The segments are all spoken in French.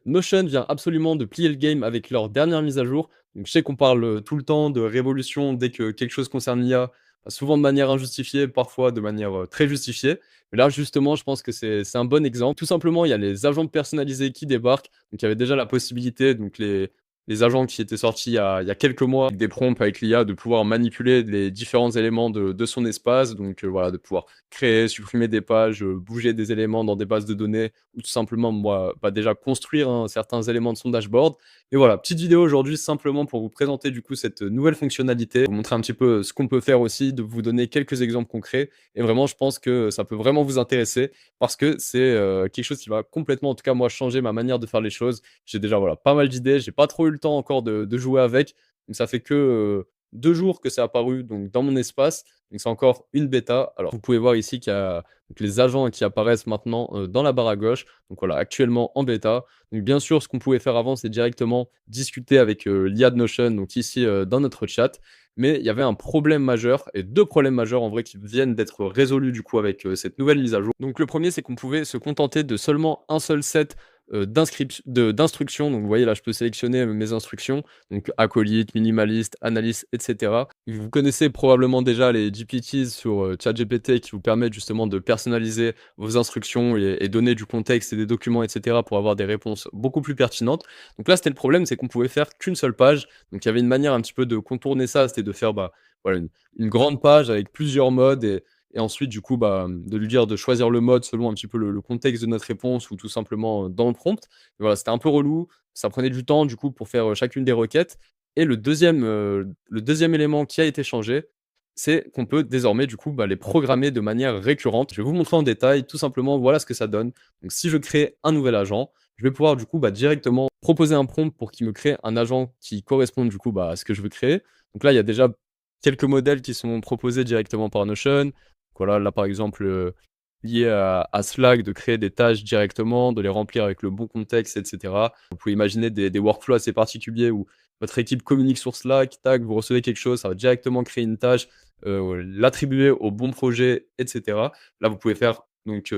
Notion vient absolument de plier le game avec leur dernière mise à jour. Donc je sais qu'on parle, tout le temps de révolution dès que quelque chose concerne l'IA, souvent de manière injustifiée, parfois de manière, très justifiée. Mais là, justement, je pense que c'est un bon exemple. Tout simplement, il y a les agents personnalisés qui débarquent. Donc il y avait déjà la possibilité, donc les agents qui étaient sortis il y a quelques mois, avec des prompts avec l'IA, de pouvoir manipuler les différents éléments de son espace. Donc, voilà, de pouvoir créer, supprimer des pages, bouger des éléments dans des bases de données ou tout simplement, moi, bah, déjà construire, hein, certains éléments de son dashboard. Et voilà, petite vidéo aujourd'hui simplement pour vous présenter du coup cette nouvelle fonctionnalité, vous montrer un petit peu ce qu'on peut faire aussi, de vous donner quelques exemples concrets. Et vraiment, je pense que ça peut vraiment vous intéresser parce que c'est quelque chose qui va complètement, en tout cas moi, changer ma manière de faire les choses. J'ai déjà voilà, pas mal d'idées, j'ai pas trop eu le temps encore de jouer avec. Donc ça fait que 2 jours que c'est apparu donc dans mon espace. Donc c'est encore une bêta. Alors vous pouvez voir ici qu'il y a donc les agents qui apparaissent maintenant dans la barre à gauche. Donc voilà, actuellement en bêta. Donc bien sûr, ce qu'on pouvait faire avant, c'est directement discuter avec l'IA de Notion, donc ici dans notre chat. Mais il y avait un problème majeur et 2 problèmes majeurs en vrai qui viennent d'être résolus du coup avec cette nouvelle mise à jour. Donc le premier, c'est qu'on pouvait se contenter de seulement un seul set d'instructions. Donc vous voyez là, je peux sélectionner mes instructions, donc acolyte, minimaliste, analyste, etc. Vous connaissez probablement déjà les GPTs sur ChatGPT qui vous permettent justement de personnaliser vos instructions et donner du contexte et des documents, etc. pour avoir des réponses beaucoup plus pertinentes. Donc là, c'était le problème, c'est qu'on pouvait faire qu'une seule page. Donc il y avait une manière un petit peu de contourner ça, c'était de faire bah, voilà, une grande page avec plusieurs modes et ensuite, du coup, bah, de lui dire de choisir le mode selon un petit peu le contexte de notre réponse ou tout simplement, dans le prompt. Et voilà, c'était un peu relou, ça prenait du temps, du coup, pour faire, chacune des requêtes et le deuxième élément qui a été changé, c'est qu'on peut désormais, du coup, bah, les programmer de manière récurrente. Je vais vous montrer en détail, tout simplement, voilà ce que ça donne. Donc si je crée un nouvel agent, je vais pouvoir, du coup, bah, directement proposer un prompt pour qu'il me crée un agent qui corresponde, du coup, bah, à ce que je veux créer. Donc là, il y a déjà quelques modèles qui sont proposés directement par Notion. Voilà, là, par exemple, lié à Slack, de créer des tâches directement, de les remplir avec le bon contexte, et cetera. Vous pouvez imaginer des workflows assez particuliers où votre équipe communique sur Slack, tac, vous recevez quelque chose, ça va directement créer une tâche, l'attribuer au bon projet, et cetera. Là, vous pouvez faire donc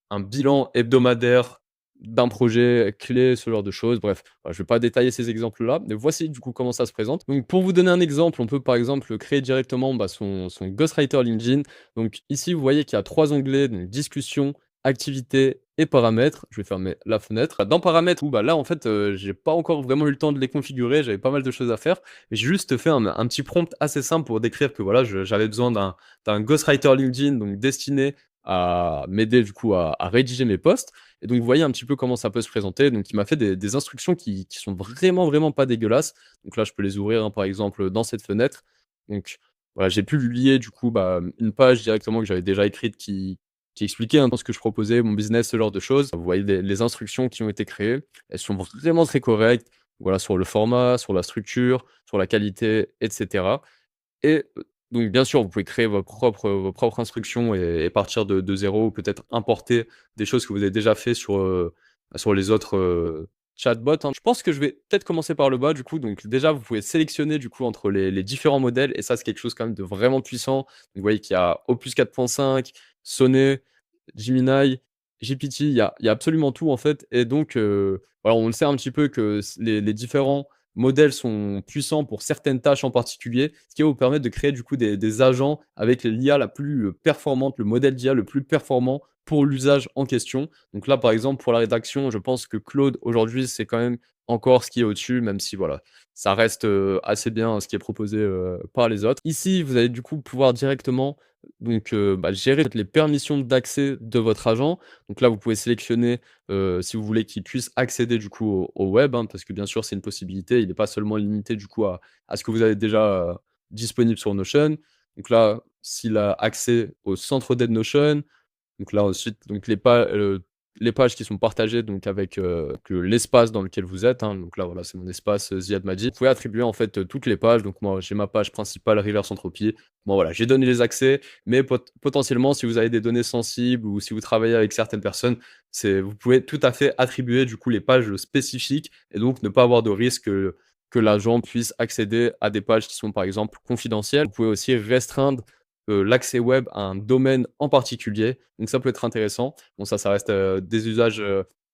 un bilan hebdomadaire d'un projet clé, ce genre de choses. Bref, voilà, je ne vais pas détailler ces exemples-là, mais voici du coup comment ça se présente. Donc pour vous donner un exemple, on peut par exemple créer directement bah, son Ghostwriter LinkedIn. Donc ici, vous voyez qu'il y a 3 onglets, donc discussion, activité et paramètres. Je vais fermer la fenêtre. Dans paramètres, où bah là en fait, j'ai pas encore vraiment eu le temps de les configurer, j'avais pas mal de choses à faire. J'ai juste fait un petit prompt assez simple pour décrire que voilà, j'avais besoin d'un Ghostwriter LinkedIn, donc destiné à m'aider du coup à rédiger mes posts. Et donc vous voyez un petit peu comment ça peut se présenter. Donc il m'a fait des instructions qui sont vraiment, vraiment pas dégueulasses. Donc là, je peux les ouvrir, hein, par exemple, dans cette fenêtre. Donc voilà, j'ai pu publier du coup, bah, une page directement que j'avais déjà écrite qui expliquait un peu ce que je proposais, mon business, ce genre de choses. Vous voyez les instructions qui ont été créées, elles sont vraiment très correctes, voilà, sur le format, sur la structure, sur la qualité, et cetera. Et donc bien sûr, vous pouvez créer vos propres instructions et partir de 0 ou peut-être importer des choses que vous avez déjà fait sur les autres, chatbots, hein. Je pense que je vais peut-être commencer par le bas du coup. Donc déjà, vous pouvez sélectionner du coup entre les différents modèles et ça, c'est quelque chose quand même de vraiment puissant. Donc vous voyez qu'il y a Opus 4.5, Sonnet, Gemini, GPT, il y a absolument tout en fait et donc voilà, on le sait un petit peu que les différents modèles sont puissants pour certaines tâches en particulier, ce qui va vous permettre de créer du coup des agents avec l'IA la plus performante, le modèle d'IA le plus performant pour l'usage en question. Donc là, par exemple, pour la rédaction, je pense que Claude, aujourd'hui, c'est quand même encore ce qui est au-dessus, même si voilà, ça reste assez bien ce qui est proposé par les autres. Ici, vous allez du coup pouvoir directement donc, bah, gérer les permissions d'accès de votre agent. Donc là, vous pouvez sélectionner si vous voulez qu'il puisse accéder du coup au web, hein, parce que bien sûr, c'est une possibilité. Il n'est pas seulement limité du coup à ce que vous avez déjà disponible sur Notion. Donc là, s'il a accès au centre d'aide Notion, donc là ensuite, donc les pages qui sont partagées donc avec, que l'espace dans lequel vous êtes, hein, donc là voilà, c'est mon espace, Ziad Madi. Vous pouvez attribuer en fait, toutes les pages, donc moi j'ai ma page principale Reverse Entropy. Bon voilà, j'ai donné les accès, mais potentiellement si vous avez des données sensibles ou si vous travaillez avec certaines personnes, vous pouvez tout à fait attribuer du coup les pages, spécifiques et donc ne pas avoir de risque, que l'agent puisse accéder à des pages qui sont par exemple confidentielles. Vous pouvez aussi restreindre l'accès web à un domaine en particulier. Donc ça peut être intéressant. Bon ça reste, des usages,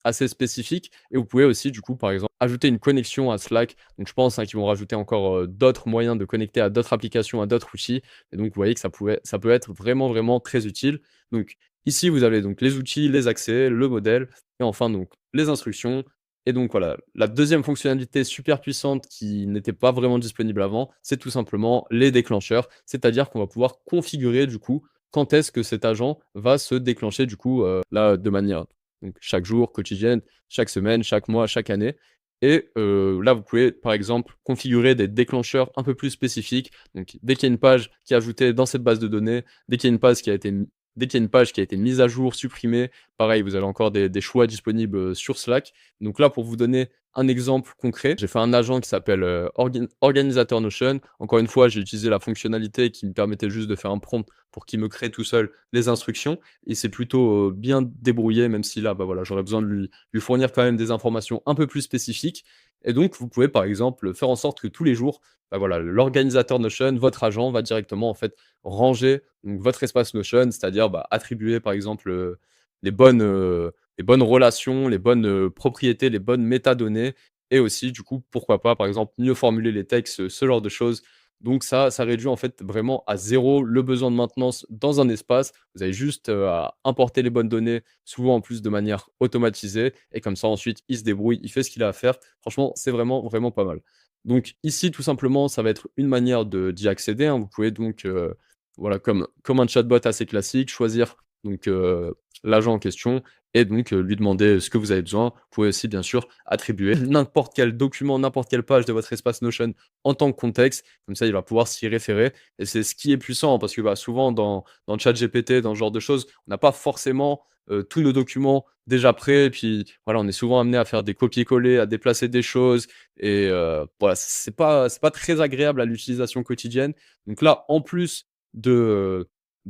assez spécifiques et vous pouvez aussi du coup, par exemple, ajouter une connexion à Slack. Donc je pense, hein, qu'ils vont rajouter encore, d'autres moyens de connecter à d'autres applications, à d'autres outils et donc vous voyez que ça peut être vraiment, vraiment très utile. Donc ici, vous avez donc les outils, les accès, le modèle et enfin donc les instructions et donc voilà. La deuxième fonctionnalité super puissante qui n'était pas vraiment disponible avant, c'est tout simplement les déclencheurs. C'est-à-dire qu'on va pouvoir configurer du coup, quand est-ce que cet agent va se déclencher du coup, là, de manière donc chaque jour, quotidienne, chaque semaine, chaque mois, chaque année et là, vous pouvez, par exemple, configurer des déclencheurs un peu plus spécifiques. Donc dès qu'il y a une page qui est ajoutée dans cette base de données, dès qu'il y a une page qui a été dès qu'il y a une page qui a été mise à jour, supprimée, pareil, vous avez encore des choix disponibles, sur Slack. Donc là, pour vous donner un exemple concret, j'ai fait un agent qui s'appelle, Organisateur Notion. Encore une fois, j'ai utilisé la fonctionnalité qui me permettait juste de faire un prompt pour qu'il me crée tout seul les instructions et c'est plutôt, bien débrouillé, même si là, bah, voilà, j'aurais besoin de lui fournir quand même des informations un peu plus spécifiques et donc vous pouvez, par exemple, faire en sorte que tous les jours, bah, voilà, l'organisateur Notion, votre agent va directement, en fait, ranger donc votre espace Notion, c'est-à-dire, bah, attribuer, par exemple, les bonnes, les bonnes relations, les bonnes, propriétés, les bonnes métadonnées et aussi, du coup, pourquoi pas, par exemple, mieux formuler les textes, ce genre de choses. Donc ça réduit, en fait, vraiment à zéro le besoin de maintenance dans un espace. Vous avez juste, à importer les bonnes données, souvent en plus de manière automatisée et comme ça ensuite il se débrouille, il fait ce qu'il a à faire. Franchement, c'est vraiment, vraiment pas mal. Donc ici, tout simplement, ça va être une manière de d'y accéder, hein. Vous pouvez donc, voilà, comme un chatbot assez classique, choisir donc, l'agent en question et donc, lui demander ce que vous avez besoin. Vous pouvez aussi bien sûr attribuer n'importe quel document, n'importe quelle page de votre espace Notion en tant que contexte. Comme ça, il va pouvoir s'y référer et c'est ce qui est puissant parce que, bah, souvent dans ChatGPT, dans ce genre de choses, on n'a pas forcément, tous nos documents déjà prêts et puis voilà, on est souvent amené à faire des copier-coller, à déplacer des choses et voilà, c'est pas très agréable à l'utilisation quotidienne. Donc là, en plus de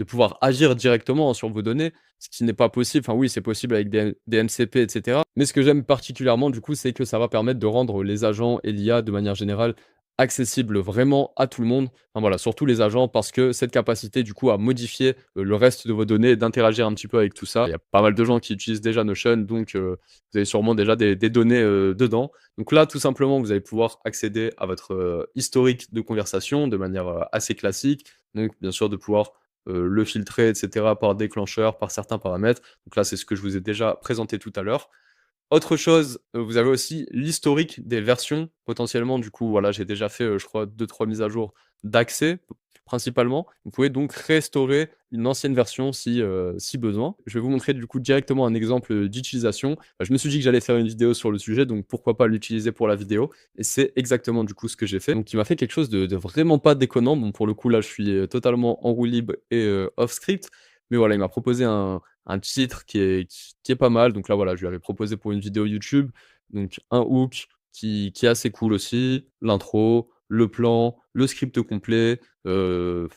pouvoir agir directement sur vos données, ce qui n'est pas possible. Enfin oui, c'est possible avec des MCP et cetera. Mais ce que j'aime particulièrement du coup, c'est que ça va permettre de rendre les agents et l'IA de manière générale accessibles vraiment à tout le monde. Enfin voilà, surtout les agents parce que cette capacité du coup à modifier, le reste de vos données et d'interagir un petit peu avec tout ça. Il y a pas mal de gens qui utilisent déjà Notion donc vous avez sûrement déjà des données, dedans. Donc là, tout simplement, vous allez pouvoir accéder à votre, historique de conversation de manière, assez classique. Donc bien sûr de pouvoir le filtrer et cetera par déclencheur, par certains paramètres. Donc là, c'est ce que je vous ai déjà présenté tout à l'heure. Autre chose, vous avez aussi l'historique des versions potentiellement du coup, voilà, j'ai déjà fait, je crois 2-3 mises à jour d'accès principalement. Vous pouvez donc restaurer une ancienne version si besoin. Je vais vous montrer du coup directement un exemple, d'utilisation. Je me suis dit que j'allais faire une vidéo sur le sujet, donc pourquoi pas l'utiliser pour la vidéo et c'est exactement du coup ce que j'ai fait. Donc il m'a fait quelque chose de vraiment pas déconnant. Bon pour le coup là, je suis, totalement en roue libre et off script, mais voilà, il m'a proposé un titre qui est pas mal. Donc là, voilà, je lui avais proposé pour une vidéo YouTube, donc un hook qui est assez cool aussi, l'intro, le plan, le script complet, les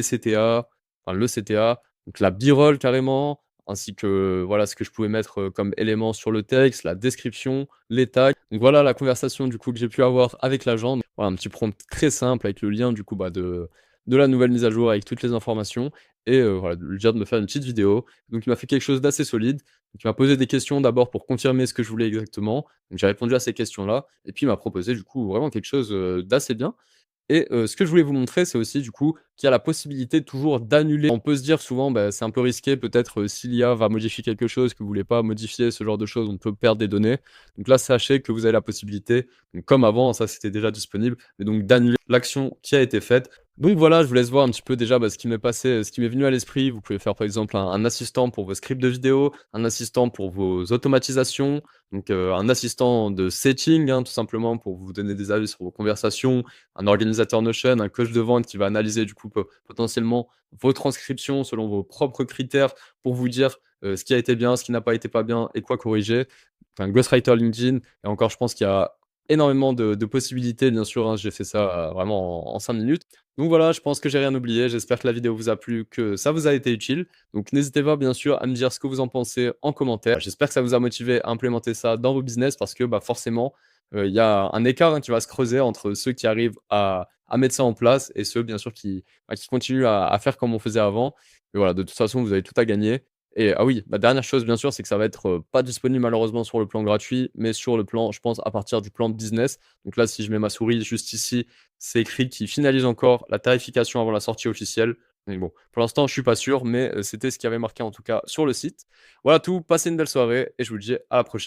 CTA, enfin le CTA, donc la B-roll carrément, ainsi que, voilà, ce que je pouvais mettre, comme élément sur le texte, la description, les tags. Donc voilà la conversation du coup que j'ai pu avoir avec l'agent. Voilà, un petit prompt très simple avec le lien du coup, bah, de la nouvelle mise à jour avec toutes les informations et voilà, de lui dire de me faire une petite vidéo. Donc il m'a fait quelque chose d'assez solide. Donc il m'a posé des questions d'abord pour confirmer ce que je voulais exactement. Donc j'ai répondu à ces questions-là et puis il m'a proposé du coup vraiment quelque chose, d'assez bien et ce que je voulais vous montrer, c'est aussi du coup qu'il y a la possibilité toujours d'annuler. On peut se dire souvent, bah, c'est un peu risqué peut-être, si l'IA va modifier quelque chose que vous voulez pas modifier, ce genre de choses, on peut perdre des données. Donc là, sachez que vous avez la possibilité, donc comme avant, ça c'était déjà disponible, mais donc d'annuler l'action qui a été faite. Donc voilà, je vous laisse voir un petit peu déjà, bah, ce qui m'est passé, ce qui m'est venu à l'esprit. Vous pouvez faire par exemple un assistant pour vos scripts de vidéo, un assistant pour vos automatisations, donc un assistant de setting, hein, tout simplement pour vous donner des avis sur vos conversations, un organisateur Notion, un coach de vente qui va analyser du coup potentiellement vos transcriptions selon vos propres critères pour vous dire, ce qui a été bien, ce qui n'a pas été pas bien et quoi corriger. Un ghostwriter LinkedIn et encore je pense qu'il y a énormément de possibilités bien sûr, hein. J'ai fait ça, vraiment en 5 minutes. Donc voilà, je pense que j'ai rien oublié. J'espère que la vidéo vous a plu, que ça vous a été utile. Donc n'hésitez pas bien sûr à me dire ce que vous en pensez en commentaire. J'espère que ça vous a motivé à implémenter ça dans vos business parce que, bah, forcément, il y a un écart, hein, qui va se creuser entre ceux qui arrivent à mettre ça en place et ceux bien sûr qui continuent à faire comme on faisait avant. Mais voilà, de toute façon, vous avez tout à gagner Et ah oui, ma dernière chose, bien sûr, c'est que ça va être, pas disponible malheureusement sur le plan gratuit, mais sur le plan, je pense, à partir du plan business. Donc là, si je mets ma souris juste ici, c'est écrit qu'ils finalisent encore la tarification avant la sortie officielle. Mais bon, pour l'instant, je suis pas sûr, mais c'était ce qui avait marqué en tout cas sur le site. Voilà tout, passez une belle soirée et je vous dis à la prochaine.